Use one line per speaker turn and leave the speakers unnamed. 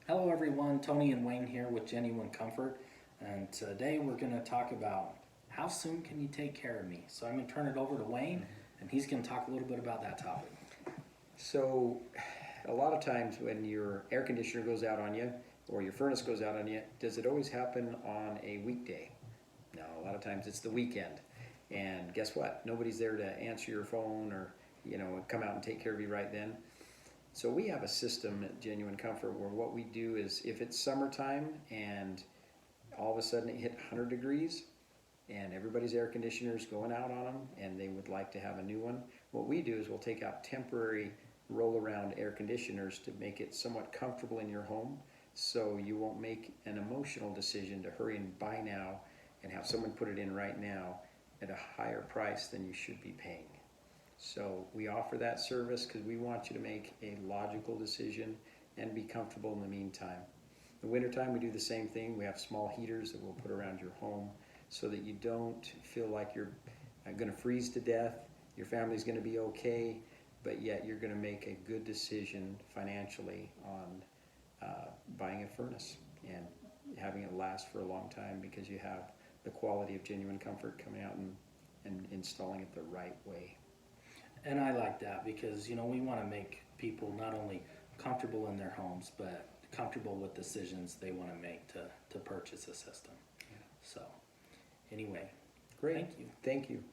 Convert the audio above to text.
Hello everyone, Tony and Wayne here with Genuine Comfort, and today we're going to talk about how soon can you take care of me. So I'm going to turn it over to Wayne, and he's going to talk a little bit about that topic.
So a lot of times when your air conditioner goes out on you or your furnace goes out on you, does it always happen on a weekday? No, a lot of times it's the weekend. And guess what? Nobody's there to answer your phone or, come out and take care of you right then. So we have a system at Genuine Comfort where what we do is if it's summertime and all of a sudden it hit 100 degrees and everybody's air conditioner is going out on them and they would like to have a new one, what we do is we'll take out temporary roll around air conditioners to make it somewhat comfortable in your home so you won't make an emotional decision to hurry and buy now and have someone put it in right now at a higher price than you should be paying. So we offer that service because we want you to make a logical decision and be comfortable in the meantime. In the wintertime we do the same thing. We have small heaters that we'll put around your home so that you don't feel like you're going to freeze to death, your family's going to be okay, but yet you're going to make a good decision financially on buying a furnace and having it last for a long time because you have the quality of Genuine Comfort coming out and installing it the right way.
And I like that because, we want to make people not only comfortable in their homes, but comfortable with decisions they want to make to purchase a system.
Yeah.
So, anyway,
Great.
thank you.
Thank you.